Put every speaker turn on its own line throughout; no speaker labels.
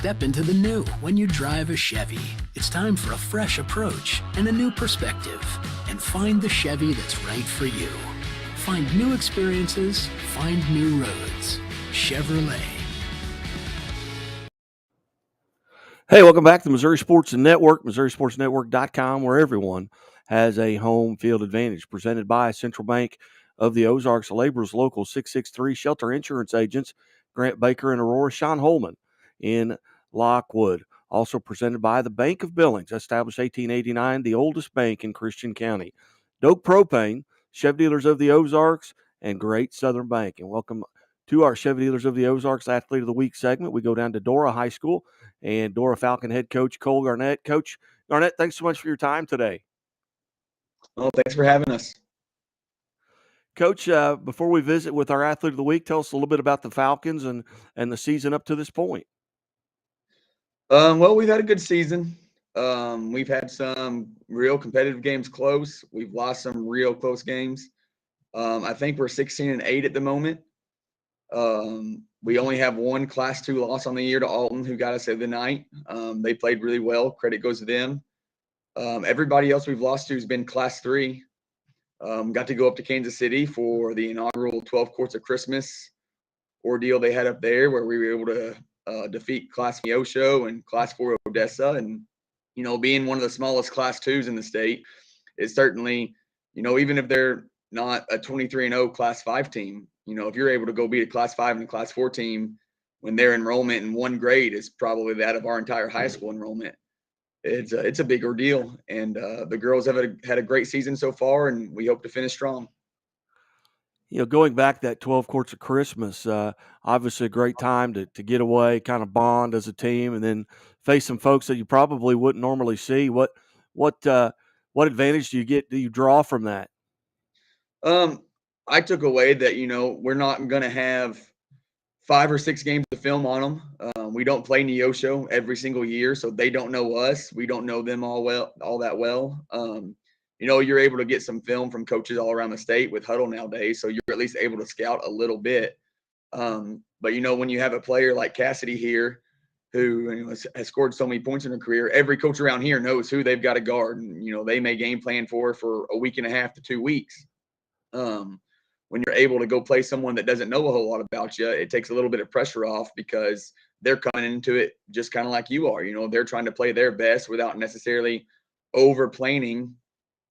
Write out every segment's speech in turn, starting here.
Step into the new when you drive a Chevy. It's time for a fresh approach and a new perspective. And find the Chevy that's right for you. Find new experiences, find new roads. Chevrolet.
Hey, welcome back to the Missouri Sports Network, MissouriSportsNetwork.com, where everyone has a home field advantage. Presented by Central Bank of the Ozarks, Laborers Local 663, Shelter Insurance Agents, Grant Baker in Aurora, Sean Holman in Lockwood. Also presented by the Bank of Billings, established 1889, the oldest bank in Christian County. Doak Propane, Chevy Dealers of the Ozarks, and Great Southern Bank. And welcome to our Chevy Dealers of the Ozarks Athlete of the Week segment. We go down to Dora High School and Dora Falcon head coach Cole Garnett. Coach Garnett, thanks so much for your time today.
Well, thanks for having us.
Coach, before we visit with our Athlete of the Week, tell us a little bit about the Falcons and the season up to this point.
Well, we've had a good season. We've had some real competitive games close. We've lost some real close games. I think we're 16-8 at the moment. We only have one Class 2 loss on the year to Alton, who got us at the night. They played really well. Credit goes to them. Everybody else we've lost to has been Class 3. Got to go up to Kansas City for the inaugural 12 Courts of Christmas ordeal they had up there, where we were able to defeat Class Neosho and Class 4 Odessa. And, being one of the smallest Class 2s in the state is certainly, even if they're not a 23-0 Class 5 team, if you're able to go beat a Class 5 and a Class 4 team when their enrollment in one grade is probably that of our entire high school enrollment, it's a big ordeal. And the girls have had a great season so far, and we hope to finish strong.
Going back that 12 Courts of Christmas, obviously a great time to get away, kind of bond as a team, and then face some folks that you probably wouldn't normally see. What advantage do you draw from that?
I took away that, we're not going to have 5 or 6 games to film on them. We don't play Neosho every single year, so they don't know us. We don't know them all that well. You're able to get some film from coaches all around the state with Huddle nowadays, so you're at least able to scout a little bit. But, when you have a player like Cassiday here who has scored so many points in her career, every coach around here knows who they've got to guard. And, they may game plan for a week and a half to 2 weeks. When you're able to go play someone that doesn't know a whole lot about you, it takes a little bit of pressure off because they're coming into it just kind of like you are. They're trying to play their best without necessarily over-planning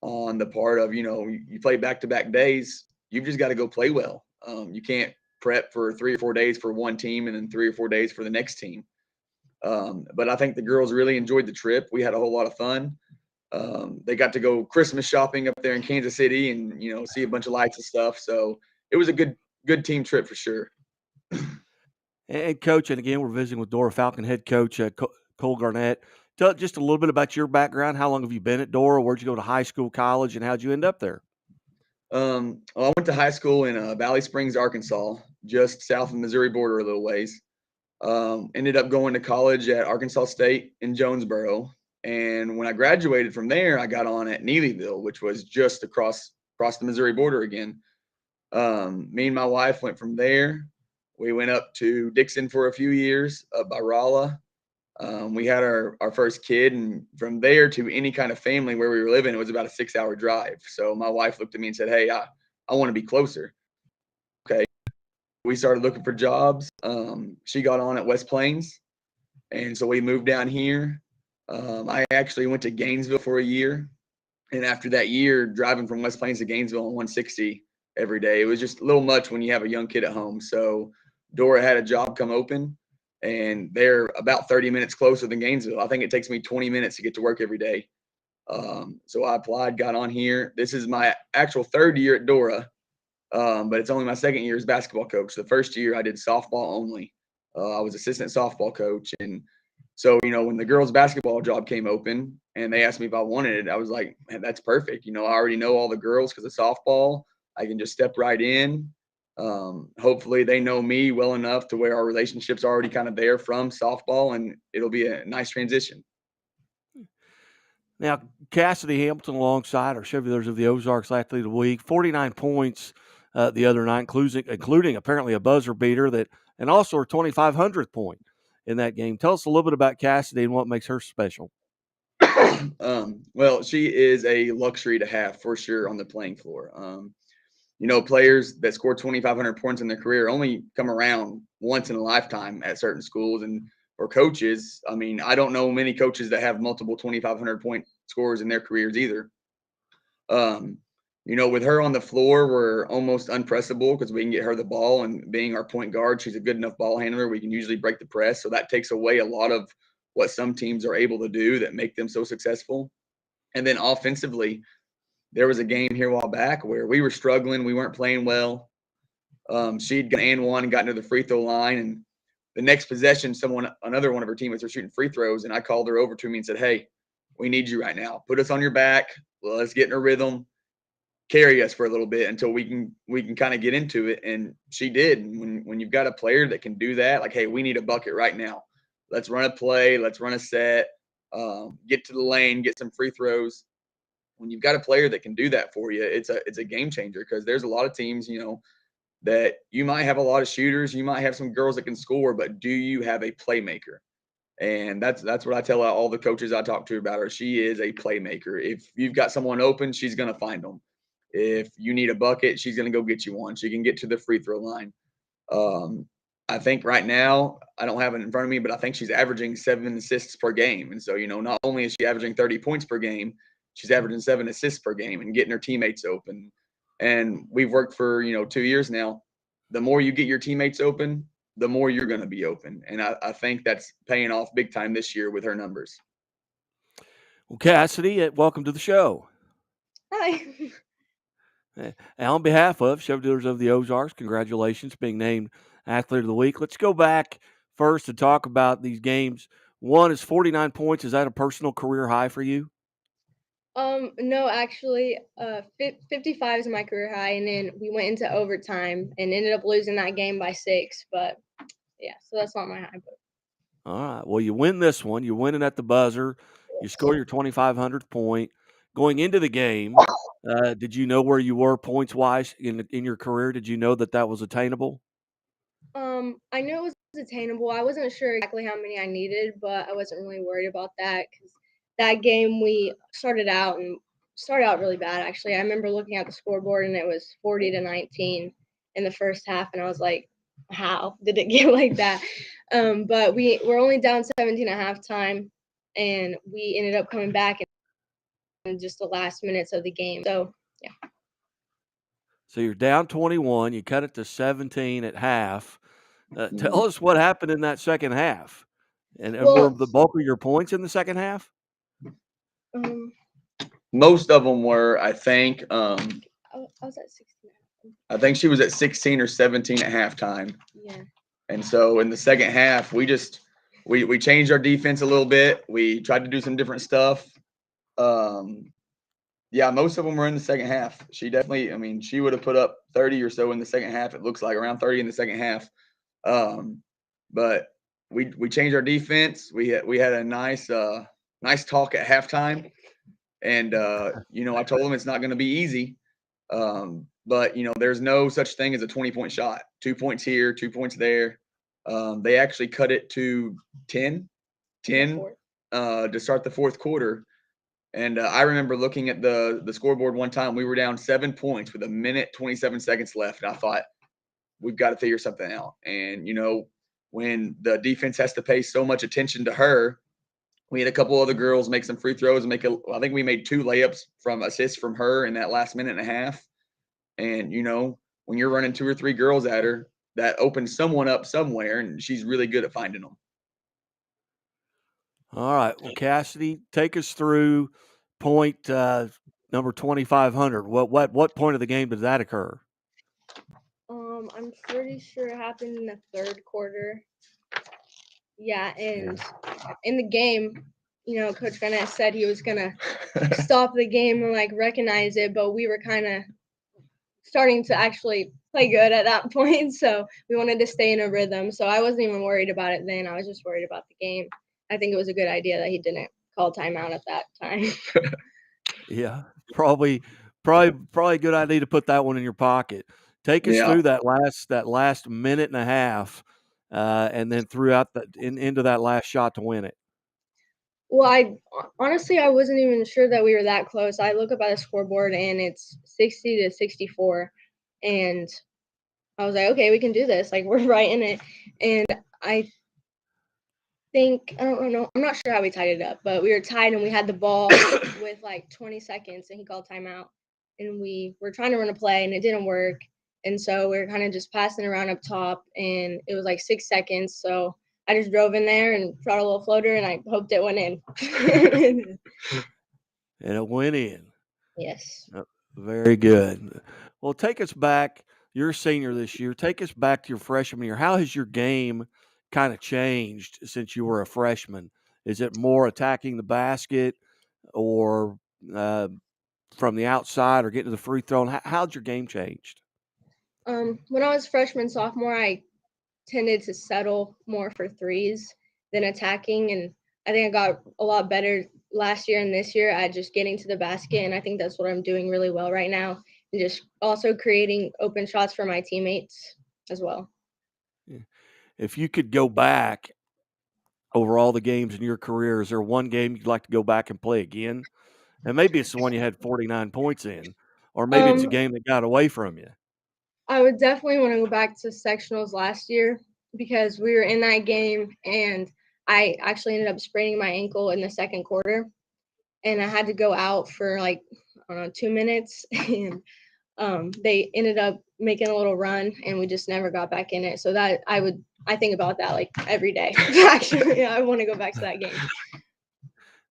on the part of, you play back-to-back days. You've just got to go play well. You can't prep for 3 or 4 days for one team and then 3 or 4 days for the next team. But I think the girls really enjoyed the trip. We had a whole lot of fun. They got to go Christmas shopping up there in Kansas City and, see a bunch of lights and stuff. So it was a good team trip for sure.
And Coach, and again, we're visiting with Dora Falcon head coach Cole Garnett. Tell just a little bit about your background. How long have you been at Dora? Where'd you go to high school, college, and how'd you end up there?
Well, I went to high school in Valley Springs, Arkansas, just south of the Missouri border a little ways. Ended up going to college at Arkansas State in Jonesboro. And when I graduated from there, I got on at Neelyville, which was just across the Missouri border again. Me and my wife went from there. We went up to Dixon for a few years, up by Rolla. We had our first kid, and from there to any kind of family where we were living, it was about a 6-hour drive. So my wife looked at me and said, "Hey, I want to be closer." Okay. We started looking for jobs. She got on at West Plains, and so we moved down here. I actually went to Gainesville for a year, and after that year, driving from West Plains to Gainesville on 160 every day, it was just a little much when you have a young kid at home. So Dora had a job come open, and they're about 30 minutes closer than Gainesville. I think it takes me 20 minutes to get to work every day. So I applied, got on here. This is my actual 3rd year at Dora, but it's only my 2nd year as basketball coach. The first year I did softball only. I was assistant softball coach, and so, when the girls' basketball job came open and they asked me if I wanted it, I was like, man, that's perfect. I already know all the girls because of softball. I can just step right in. Hopefully they know me well enough to where our relationship's already kind of there from softball, and it'll be a nice transition.
Now, Cassiday Hambleton alongside our Chevy Dealers of the Ozarks Athlete of the Week, 49 points the other night, including apparently a buzzer beater and also her 2,500th point in that game. Tell us a little bit about Cassiday and what makes her special.
Well, she is a luxury to have for sure on the playing floor. Players that score 2,500 points in their career only come around once in a lifetime at certain schools. And for coaches, I mean, I don't know many coaches that have multiple 2,500 point scores in their careers either. With her on the floor, we're almost unpressable because we can get her the ball, and being our point guard, she's a good enough ball handler. We can usually break the press. So that takes away a lot of what some teams are able to do that make them so successful. And then offensively, there was a game here a while back where we were struggling. We weren't playing well. She'd got and one and got into the free throw line. And the next possession, another one of her teammates were shooting free throws. And I called her over to me and said, "Hey, we need you right now. Put us on your back. Let's get in a rhythm. Carry us for a little bit until we can kind of get into it." And she did. And when you've got a player that can do that, like, hey, we need a bucket right now. Let's run a play. Let's run a set. Get to the lane. Get some free throws. When you've got a player that can do that for you, it's a game changer, because there's a lot of teams, that you might have a lot of shooters, you might have some girls that can score, but do you have a playmaker? And that's what I tell all the coaches I talk to about her. She is a playmaker. If you've got someone open, she's going to find them. If you need a bucket, she's going to go get you one. She can get to the free throw line. I think right now, I don't have it in front of me, but I think she's averaging 7 assists per game. And so, not only is she averaging 30 points per game, she's averaging 7 assists per game and getting her teammates open. And we've worked for, 2 years now. The more you get your teammates open, the more you're going to be open. And I think that's paying off big time this year with her numbers.
Well, Cassidy, welcome to the show.
Hi.
And on behalf of Chevy Dealers of the Ozarks, congratulations being named Athlete of the Week. Let's go back first to talk about these games. One is 49 points. Is that a personal career high for you?
No, actually, 55 is my career high, and then we went into overtime and ended up losing that game by 6. But yeah, so that's not my high. But
All right. Well, you win this one. You're winning at the buzzer. You score your 2,500th point. Going into the game, did you know where you were points wise in your career? Did you know that was attainable?
I knew it was attainable. I wasn't sure exactly how many I needed, but I wasn't really worried about that, because that game we started out really bad. Actually, I remember looking at the scoreboard and it was 40-19 in the first half, and I was like, "How did it get like that?" But we were only down 17 at halftime, and we ended up coming back in just the last minutes of the game. So yeah.
So you're down 21. You cut it to 17 at half. Tell us what happened in that second half. And were the bulk of your points in the second half?
Most of them were, I think.
I was at 16.
I think she was at 16 or 17 at halftime.
Yeah.
And so in the second half, we changed our defense a little bit. We tried to do some different stuff. Yeah, most of them were in the second half. She definitely, I mean, she would have put up 30 or so in the second half. It looks like around 30 in the second half. But we changed our defense. We had a nice talk at halftime. And, I told them it's not going to be easy. But, there's no such thing as a 20-point shot. 2 points here, 2 points there. They actually cut it to 10 to start the fourth quarter. And I remember looking at the scoreboard one time. We were down 7 points with 1 minute, 27 seconds left. And I thought, we've got to figure something out. And, when the defense has to pay so much attention to her, we had a couple other girls make some free throws and I think we made 2 layups from assists from her in that last minute and a half. And, when you're running 2 or 3 girls at her, that opens someone up somewhere, and she's really good at finding them.
All right. Well, Cassidy, take us through point number 2,500. What point of the game did that occur?
I'm pretty sure it happened in the third quarter. Yeah, and in the game, Coach Bennett said he was gonna stop the game and recognize it, but we were kind of starting to actually play good at that point, so we wanted to stay in a rhythm. So I wasn't even worried about it then. I was just worried about the game. I think it was a good idea that he didn't call timeout at that time.
Yeah, probably a good idea to put that one in your pocket. Take us through that last minute and a half. and then threw out into that last shot to win it?
Well, I honestly, I wasn't even sure that we were that close. I look up at the scoreboard and it's 60-64, and I was like, okay, we can do this. Like, we're right in it. And I think, I don't know, I'm not sure how we tied it up, but we were tied and we had the ball with like 20 seconds and he called timeout. And we were trying to run a play and it didn't work. And so we were kind of just passing around up top and it was like 6 seconds. So I just drove in there and shot a little floater and I hoped it went in.
And it went in.
Yes.
Very good. Well, take us back. You're a senior this year. Take us back to your freshman year. How has your game kind of changed since you were a freshman? Is it more attacking the basket or from the outside or getting to the free throw? And how's your game changed?
When I was freshman, sophomore, I tended to settle more for threes than attacking. And I think I got a lot better last year and this year at just getting to the basket. And I think that's what I'm doing really well right now. And just also creating open shots for my teammates as well.
If you could go back over all the games in your career, is there one game you'd like to go back and play again? And maybe it's the one you had 49 points in, or maybe it's a game that got away from you.
I would definitely want to go back to sectionals last year because we were in that game and I actually ended up spraining my ankle in the second quarter and I had to go out for like, I don't know, 2 minutes and they ended up making a little run and we just never got back in it. So that I think about that like every day. Actually, I want to go back to that game.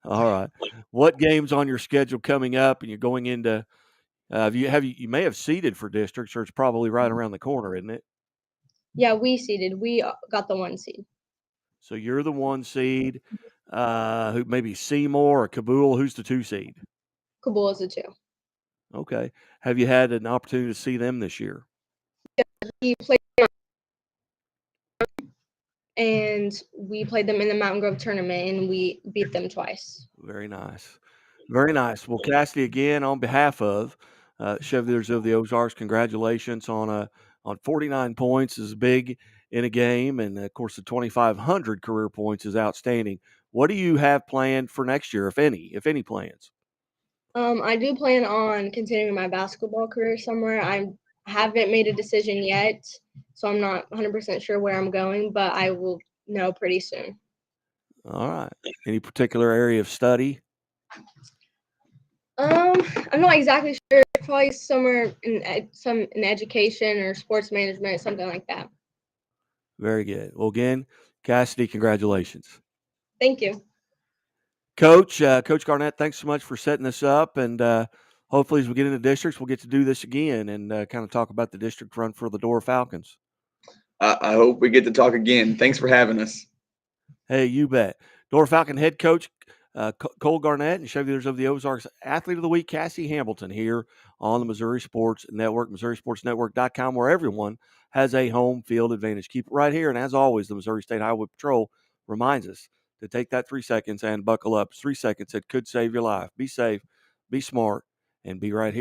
All right. What games on your schedule coming up and you're going into you may have seeded for districts, or it's probably right around the corner, isn't it?
Yeah, we seeded. We got the 1 seed.
So you're the 1 seed. Who maybe Seymour or Kabul? Who's the 2 seed?
Kabul is the 2.
Okay. Have you had an opportunity to see them this year?
We played and we played them in the Mountain Grove tournament and we beat them twice.
Very nice. Very nice. Well, Cassidy, again, on behalf of Chevy of the Ozarks, congratulations on 49 points is big in a game, and of course the 2,500 career points is outstanding. What do you have planned for next year, if any plans?
I do plan on continuing my basketball career somewhere. I haven't made a decision yet, so I'm not 100% sure where I'm going, but I will know pretty soon.
All right. Any particular area of study?
I'm not exactly sure. Probably somewhere in education or sports management, something like that.
Very good. Well, again, Cassidy, congratulations.
Thank you.
Coach Garnett, thanks so much for setting this up, and hopefully as we get into districts, we'll get to do this again and kind of talk about the district run for the Dora Falcons.
I hope we get to talk again. Thanks for having us.
Hey, you bet. Dora Falcon head coach Cole Garnett and Chevy of the Ozarks Athlete of the Week, Cassidy Hambleton, here on the Missouri Sports Network, MissouriSportsNetwork.com, where everyone has a home field advantage. Keep it right here. And as always, the Missouri State Highway Patrol reminds us to take that 3 seconds and buckle up. 3 seconds that could save your life. Be safe, be smart, and be right here.